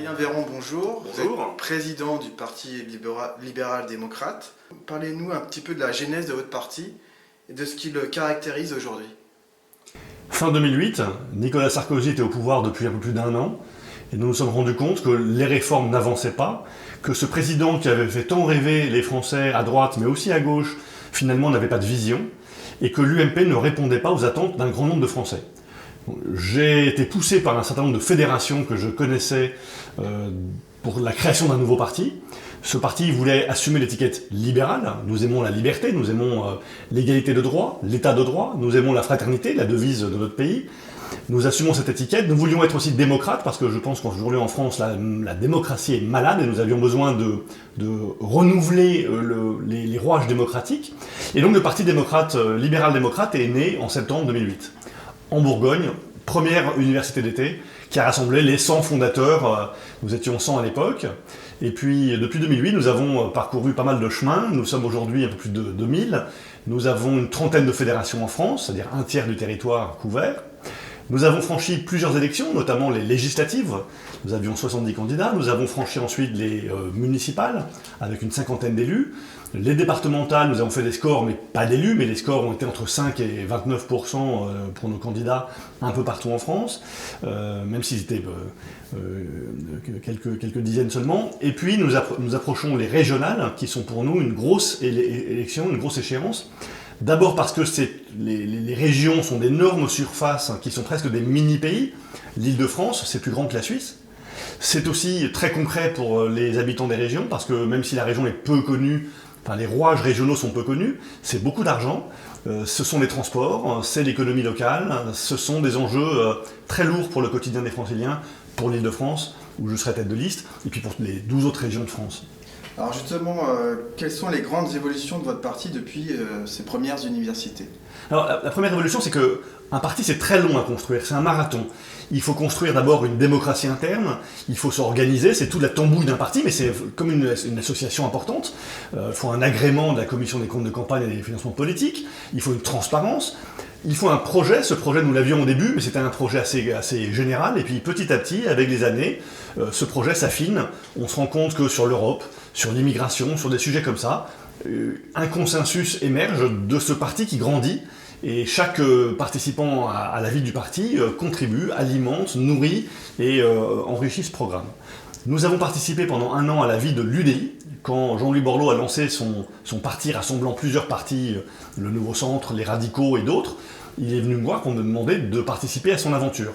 Julien Véron, bonjour. Bonjour. Vous êtes président du Parti libéral-démocrate. Parlez-nous un petit peu de la genèse de votre parti et de ce qui le caractérise aujourd'hui. Fin 2008, Nicolas Sarkozy était au pouvoir depuis un peu plus d'un an et nous nous sommes rendus compte que les réformes n'avançaient pas, que ce président qui avait fait tant rêver les Français à droite mais aussi à gauche, finalement n'avait pas de vision et que l'UMP ne répondait pas aux attentes d'un grand nombre de Français. J'ai été poussé par un certain nombre de fédérations que je connaissais pour la création d'un nouveau parti. Ce parti voulait assumer l'étiquette libérale. Nous aimons la liberté, nous aimons l'égalité de droit, l'état de droit, nous aimons la fraternité, la devise de notre pays. Nous assumons cette étiquette. Nous voulions être aussi démocrates parce que je pense qu'aujourd'hui en France, la démocratie est malade et nous avions besoin de renouveler les rouages démocratiques. Et donc le Parti libéral-démocrate est né en septembre 2008. En Bourgogne, première université d'été qui a rassemblé les 100 fondateurs. Nous étions 100 à l'époque. Et puis, depuis 2008, nous avons parcouru pas mal de chemins. Nous sommes aujourd'hui un peu plus de 2000. Nous avons une trentaine de fédérations en France, c'est-à-dire un tiers du territoire couvert. Nous avons franchi plusieurs élections, notamment les législatives. Nous avions 70 candidats. Nous avons franchi ensuite les municipales, avec une cinquantaine d'élus. Les départementales, nous avons fait des scores, mais pas d'élus, mais les scores ont été entre 5 et 29% pour nos candidats un peu partout en France, même s'ils étaient quelques dizaines seulement. Et puis nous approchons les régionales, qui sont pour nous une grosse élection, une grosse échéance. D'abord parce que les régions sont d'énormes surfaces, qui sont presque des mini-pays. L'Île-de-France, c'est plus grand que la Suisse. C'est aussi très concret pour les habitants des régions, parce que même si la région est peu connue, les rouages régionaux sont peu connus, c'est beaucoup d'argent, ce sont les transports, c'est l'économie locale, ce sont des enjeux très lourds pour le quotidien des Franciliens, pour l'Île-de-France, où je serai tête de liste, et puis pour les 12 autres régions de France. Alors justement, quelles sont les grandes évolutions de votre parti depuis ses premières universités ? Alors la première évolution, c'est qu'un parti, c'est très long à construire, c'est un marathon. Il faut construire d'abord une démocratie interne, il faut s'organiser, c'est toute la tambouille d'un parti, mais c'est comme une association importante. Il faut un agrément de la commission des comptes de campagne et des financements politiques, il faut une transparence, il faut un projet. Ce projet, nous l'avions au début, mais c'était un projet assez général, et puis petit à petit, avec les années, ce projet s'affine. On se rend compte que sur l'Europe, sur l'immigration, sur des sujets comme ça, un consensus émerge de ce parti qui grandit, et chaque participant à la vie du parti contribue, alimente, nourrit et enrichit ce programme. Nous avons participé pendant un an à la vie de l'UDI, quand Jean-Louis Borloo a lancé son parti rassemblant plusieurs partis, le Nouveau Centre, les Radicaux et d'autres. Il est venu me voir pour me demander de participer à son aventure.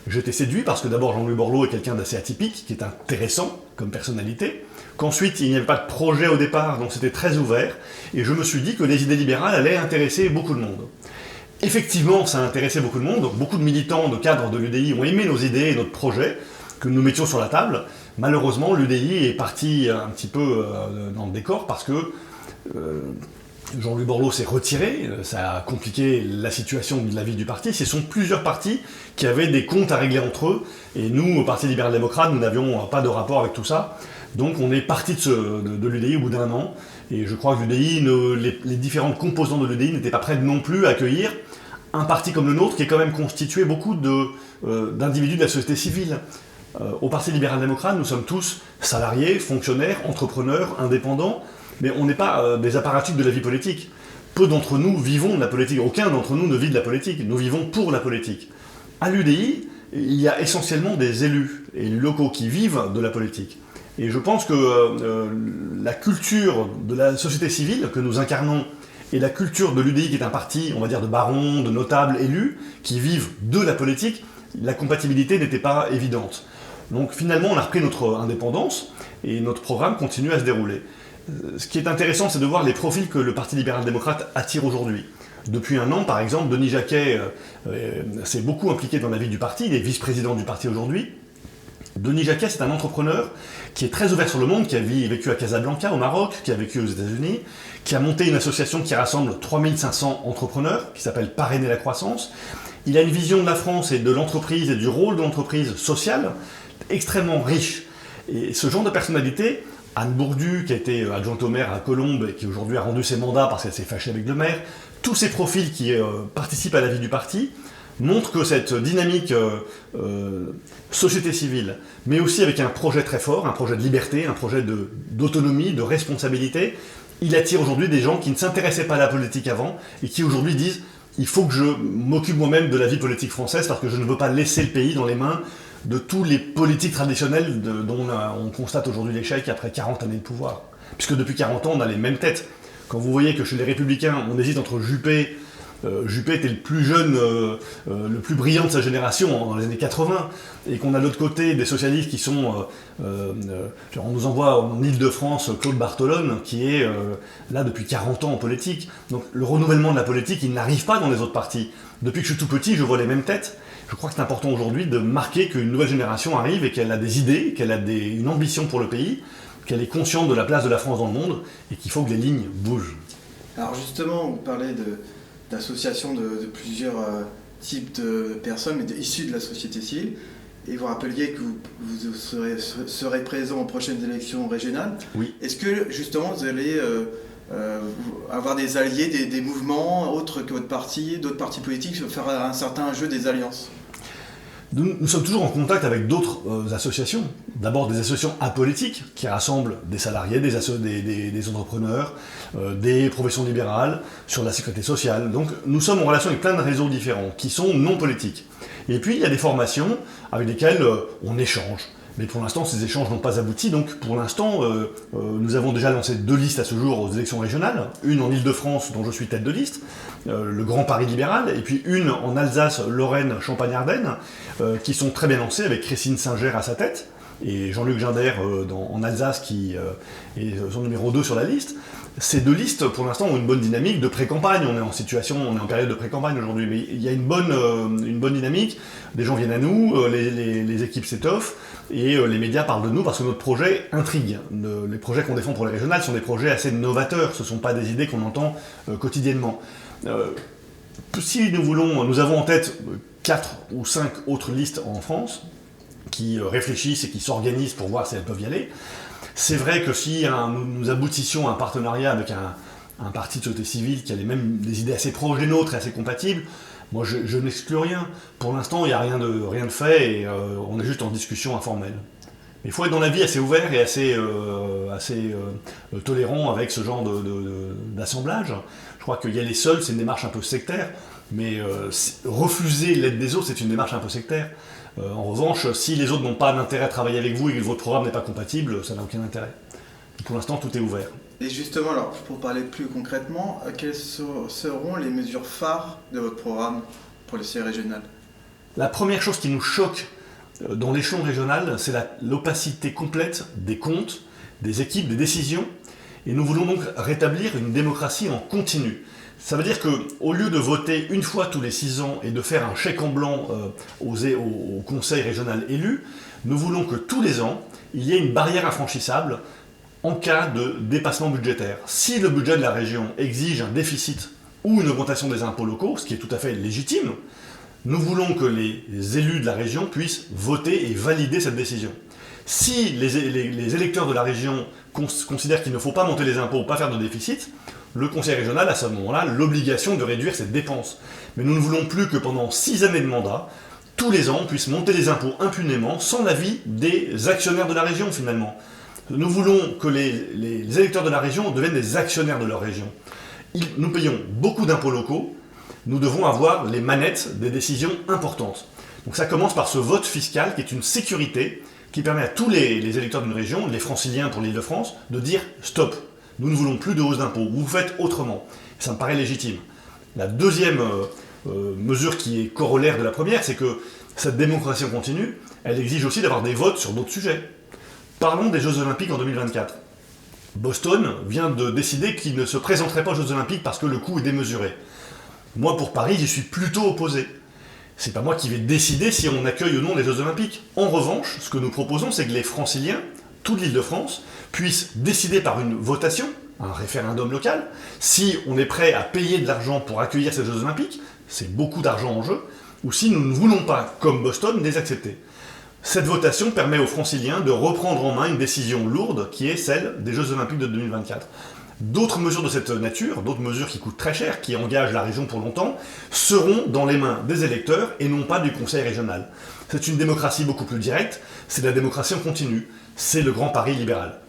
J'étais séduit parce que d'abord Jean-Louis Borloo est quelqu'un d'assez atypique, qui est intéressant comme personnalité, qu'ensuite il n'y avait pas de projet au départ, donc c'était très ouvert, et je me suis dit que les idées libérales allaient intéresser beaucoup de monde. Effectivement, ça a intéressé beaucoup de monde, beaucoup de militants, de cadres de l'UDI ont aimé nos idées et notre projet que nous mettions sur la table. Malheureusement, l'UDI est parti un petit peu dans le décor parce que Jean-Louis Borloo s'est retiré, ça a compliqué la situation de la vie du parti. Ce sont plusieurs partis qui avaient des comptes à régler entre eux, et nous, au Parti libéral-démocrate, nous n'avions pas de rapport avec tout ça. Donc on est parti de l'UDI au bout d'un an, et je crois que l'UDI, les différentes composantes de l'UDI n'étaient pas prêtes non plus à accueillir un parti comme le nôtre, qui est quand même constitué beaucoup d'individus de la société civile. Au Parti libéral-démocrate, nous sommes tous salariés, fonctionnaires, entrepreneurs, indépendants, mais on n'est pas des apparatchiks de la vie politique. Peu d'entre nous vivons de la politique, aucun d'entre nous ne vit de la politique, nous vivons pour la politique. À l'UDI, il y a essentiellement des élus locaux qui vivent de la politique. Et je pense que la culture de la société civile que nous incarnons et la culture de l'UDI, qui est un parti, on va dire, de barons, de notables élus, qui vivent de la politique, la compatibilité n'était pas évidente. Donc finalement, on a repris notre indépendance et notre programme continue à se dérouler. Ce qui est intéressant, c'est de voir les profils que le Parti libéral-démocrate attire aujourd'hui. Depuis un an, par exemple, Denis Jacquet s'est beaucoup impliqué dans la vie du parti, il est vice-président du parti aujourd'hui. Denis Jacquet, c'est un entrepreneur qui est très ouvert sur le monde, qui a vécu à Casablanca, au Maroc, qui a vécu aux États-Unis, qui a monté une association qui rassemble 3500 entrepreneurs, qui s'appelle Parrainer la croissance. Il a une vision de la France et de l'entreprise et du rôle de l'entreprise sociale extrêmement riche. Et ce genre de personnalité, Anne Bourdu, qui a été adjointe au maire à Colombes et qui aujourd'hui a rendu ses mandats parce qu'elle s'est fâchée avec le maire, tous ces profils qui participent à la vie du parti montre que cette dynamique société civile, mais aussi avec un projet très fort, un projet de liberté, un projet d'autonomie, de responsabilité, il attire aujourd'hui des gens qui ne s'intéressaient pas à la politique avant et qui aujourd'hui disent « il faut que je m'occupe moi-même de la vie politique française parce que je ne veux pas laisser le pays dans les mains de tous les politiques traditionnelles dont on constate aujourd'hui l'échec après 40 années de pouvoir. » Puisque depuis 40 ans, on a les mêmes têtes. Quand vous voyez que chez les Républicains, on hésite entre Juppé, Juppé était le plus jeune, le plus brillant de sa génération dans les années 80, et qu'on a de l'autre côté des socialistes qui sont... on nous envoie en Île-de-France Claude Barthelone, qui est là depuis 40 ans en politique. Donc le renouvellement de la politique, il n'arrive pas dans les autres partis. Depuis que je suis tout petit, je vois les mêmes têtes. Je crois que c'est important aujourd'hui de marquer qu'une nouvelle génération arrive et qu'elle a des idées, qu'elle a une ambition pour le pays, qu'elle est consciente de la place de la France dans le monde, et qu'il faut que les lignes bougent. Alors justement, vous parlez d'associations de plusieurs types de personnes, mais issues de la société civile, et vous rappeliez que vous serez présent aux prochaines élections régionales. Oui. Est-ce que justement vous allez avoir des alliés, des mouvements autres que votre parti, d'autres partis politiques, faire un certain jeu des alliances? Nous sommes toujours en contact avec d'autres associations. D'abord des associations apolitiques qui rassemblent des salariés, des entrepreneurs, des professions libérales, sur la sécurité sociale. Donc nous sommes en relation avec plein de réseaux différents qui sont non politiques. Et puis il y a des formations avec lesquelles on échange. Mais pour l'instant, ces échanges n'ont pas abouti. Donc pour l'instant, nous avons déjà lancé 2 listes à ce jour aux élections régionales. Une en Île-de-France, dont je suis tête de liste, le Grand Paris libéral, et puis une en Alsace, Lorraine, Champagne-Ardenne, qui sont très bien lancées avec Christine Singer à sa tête, et Jean-Luc Ginder en Alsace qui est son numéro 2 sur la liste. Ces 2 listes, pour l'instant, ont une bonne dynamique de pré-campagne. On est en période de pré-campagne aujourd'hui, mais il y a une bonne dynamique. Les gens viennent à nous, les équipes s'étoffent, et les médias parlent de nous parce que notre projet intrigue. Les projets qu'on défend pour les régionales sont des projets assez novateurs, ce ne sont pas des idées qu'on entend quotidiennement. Si nous avons en tête 4 ou 5 autres listes en France, qui réfléchissent et qui s'organisent pour voir si elles peuvent y aller. C'est vrai que si nous aboutissions à un partenariat avec un parti de société civile qui a des idées assez proches des nôtres et assez compatibles, moi je n'exclus rien. Pour l'instant, il n'y a rien de fait et on est juste en discussion informelle. Il faut être dans la vie assez ouvert et assez tolérant avec ce genre d'assemblage. Je crois qu'y aller seul, c'est une démarche un peu sectaire, mais refuser l'aide des autres, c'est une démarche un peu sectaire. En revanche, si les autres n'ont pas d'intérêt à travailler avec vous et que votre programme n'est pas compatible, ça n'a aucun intérêt. Pour l'instant, tout est ouvert. Et justement, alors, pour parler plus concrètement, quelles seront les mesures phares de votre programme pour les séries régionales? La première chose qui nous choque dans l'échelon régional, c'est l'opacité complète des comptes, des équipes, des décisions. Et nous voulons donc rétablir une démocratie en continu. Ça veut dire qu'au lieu de voter une fois tous les 6 ans et de faire un chèque en blanc au conseil régional élu, nous voulons que tous les ans, il y ait une barrière infranchissable en cas de dépassement budgétaire. Si le budget de la région exige un déficit ou une augmentation des impôts locaux, ce qui est tout à fait légitime, nous voulons que les élus de la région puissent voter et valider cette décision. Si les électeurs de la région considèrent qu'il ne faut pas monter les impôts ou pas faire de déficit, le conseil régional a à ce moment-là l'obligation de réduire ses dépenses. Mais nous ne voulons plus que pendant 6 années de mandat, tous les ans, on puisse monter les impôts impunément sans l'avis des actionnaires de la région finalement. Nous voulons que les électeurs de la région deviennent des actionnaires de leur région. Nous payons beaucoup d'impôts locaux, nous devons avoir les manettes des décisions importantes. Donc ça commence par ce vote fiscal qui est une sécurité qui permet à tous les électeurs d'une région, les franciliens pour l'Île-de-France, de dire stop. Nous ne voulons plus de hausse d'impôts, vous faites autrement. Ça me paraît légitime. La deuxième mesure qui est corollaire de la première, c'est que cette démocratie en continu, elle exige aussi d'avoir des votes sur d'autres sujets. Parlons des Jeux Olympiques en 2024. Boston vient de décider qu'il ne se présenterait pas aux Jeux Olympiques parce que le coût est démesuré. Moi, pour Paris, j'y suis plutôt opposé. C'est pas moi qui vais décider si on accueille ou non les Jeux Olympiques. En revanche, ce que nous proposons, c'est que les Franciliens, toute l'Île-de-France, puissent décider par une votation, un référendum local, si on est prêt à payer de l'argent pour accueillir ces Jeux Olympiques, c'est beaucoup d'argent en jeu, ou si nous ne voulons pas, comme Boston, les accepter. Cette votation permet aux Franciliens de reprendre en main une décision lourde qui est celle des Jeux Olympiques de 2024. D'autres mesures de cette nature, d'autres mesures qui coûtent très cher, qui engagent la région pour longtemps, seront dans les mains des électeurs et non pas du conseil régional. C'est une démocratie beaucoup plus directe, c'est la démocratie en continu, c'est le grand pari libéral.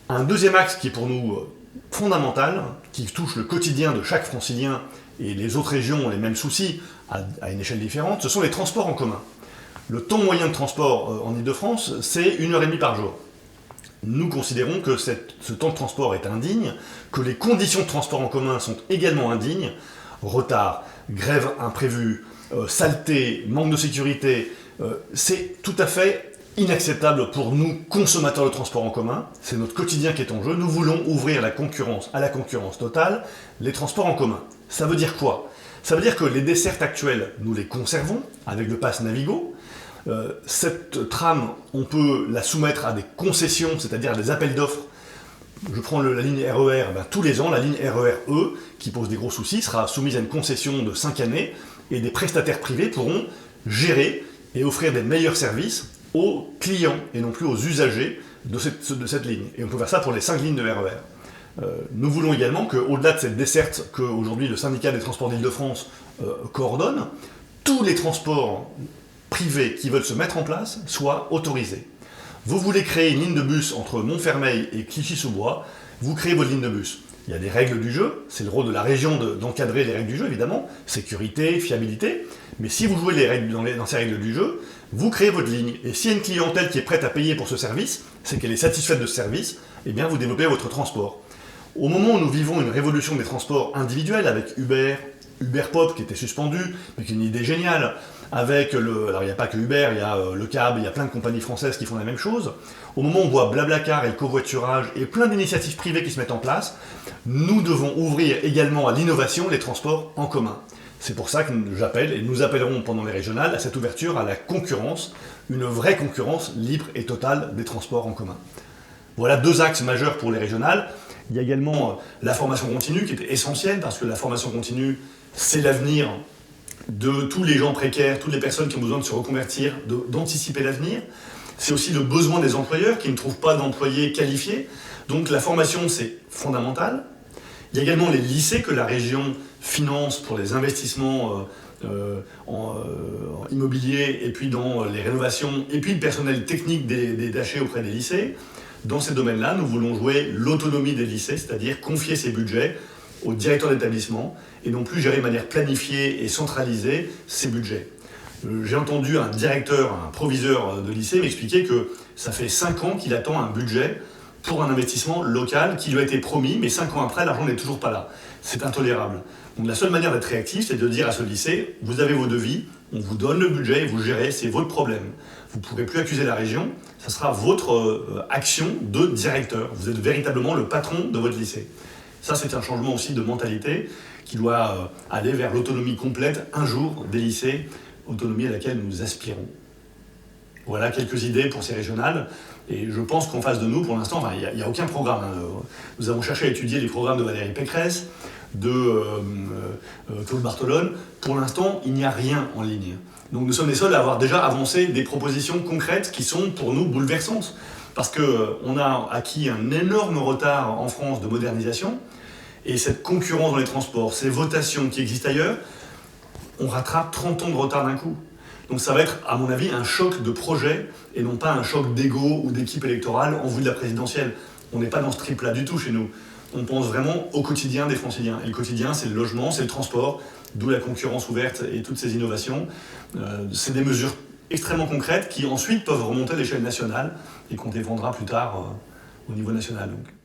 Un deuxième axe qui est pour nous fondamental, qui touche le quotidien de chaque francilien, et les autres régions ont les mêmes soucis à une échelle différente, ce sont les transports en commun. Le temps moyen de transport en Ile-de-France, c'est 1h30 par jour. Nous considérons que ce temps de transport est indigne, que les conditions de transport en commun sont également indignes. Retard, grève imprévue, saleté, manque de sécurité, c'est tout à fait inacceptable pour nous, consommateurs de transport en commun. C'est notre quotidien qui est en jeu. Nous voulons ouvrir à la concurrence totale les transports en commun. Ça veut dire quoi? Ça veut dire que les dessertes actuelles, nous les conservons avec le pass Navigo. Cette trame, on peut la soumettre à des concessions, c'est-à-dire à des appels d'offres. Je prends la ligne RER, tous les ans, la ligne RER-E, qui pose des gros soucis, sera soumise à une concession de 5 années, et des prestataires privés pourront gérer et offrir des meilleurs services aux clients, et non plus aux usagers de cette ligne. Et on peut faire ça pour les 5 lignes de RER. Nous voulons également qu'au-delà de cette desserte qu'aujourd'hui le syndicat des transports d'Île-de-France coordonne, tous les transports privés qui veulent se mettre en place soient autorisés. Vous voulez créer une ligne de bus entre Montfermeil et Clichy-sous-Bois, vous créez votre ligne de bus. Il y a des règles du jeu, c'est le rôle de la région d'encadrer les règles du jeu, évidemment, sécurité, fiabilité, mais si vous jouez dans ces règles du jeu, vous créez votre ligne. Et s'il y a une clientèle qui est prête à payer pour ce service, c'est qu'elle est satisfaite de ce service, eh bien vous développez votre transport. Au moment où nous vivons une révolution des transports individuels avec Uber Pop qui était suspendu, mais qui est une idée géniale, avec alors il n'y a pas que Uber, il y a le Cab, il y a plein de compagnies françaises qui font la même chose. Au moment où on voit Blablacar et le covoiturage et plein d'initiatives privées qui se mettent en place, nous devons ouvrir également à l'innovation les transports en commun. C'est pour ça que j'appelle, et nous appellerons pendant les régionales, à cette ouverture à la concurrence, une vraie concurrence libre et totale des transports en commun. Voilà 2 axes majeurs pour les régionales. Il y a également la formation continue qui était essentielle, parce que la formation continue, c'est l'avenir de tous les gens précaires, toutes les personnes qui ont besoin de se reconvertir, d'anticiper l'avenir. C'est aussi le besoin des employeurs qui ne trouvent pas d'employés qualifiés. Donc la formation, c'est fondamental. Il y a également les lycées que la région finance pour les investissements immobiliers et puis dans les rénovations, et puis le personnel technique détaché auprès des lycées. Dans ces domaines-là, nous voulons jouer l'autonomie des lycées, c'est-à-dire confier ces budgets au directeur d'établissement et non plus gérer de manière planifiée et centralisée ces budgets. J'ai entendu un directeur, un proviseur de lycée m'expliquer que ça fait 5 ans qu'il attend un budget pour un investissement local qui lui a été promis, mais 5 ans après, l'argent n'est toujours pas là. C'est intolérable. Donc la seule manière d'être réactif, c'est de dire à ce lycée, vous avez vos devis, on vous donne le budget, vous gérez, c'est votre problème. Vous ne pourrez plus accuser la région, ça sera votre action de directeur. Vous êtes véritablement le patron de votre lycée. Ça, c'est un changement aussi de mentalité qui doit aller vers l'autonomie complète un jour des lycées, autonomie à laquelle nous aspirons. Voilà quelques idées pour ces régionales. Et je pense qu'en face de nous, pour l'instant, il n'y a aucun programme. Nous avons cherché à étudier les programmes de Valérie Pécresse, de Claude Barthelone. Pour l'instant, il n'y a rien en ligne. Donc nous sommes les seuls à avoir déjà avancé des propositions concrètes qui sont pour nous bouleversantes. Parce qu'on a acquis un énorme retard en France de modernisation. Et cette concurrence dans les transports, ces votations qui existent ailleurs, on rattrape 30 ans de retard d'un coup. Donc ça va être, à mon avis, un choc de projet et non pas un choc d'ego ou d'équipe électorale en vue de la présidentielle. On n'est pas dans ce trip-là du tout chez nous. On pense vraiment au quotidien des Franciliens. Et le quotidien, c'est le logement, c'est le transport, d'où la concurrence ouverte et toutes ces innovations. C'est des mesures extrêmement concrètes qui ensuite peuvent remonter à l'échelle nationale et qu'on défendra plus tard au niveau national. Donc.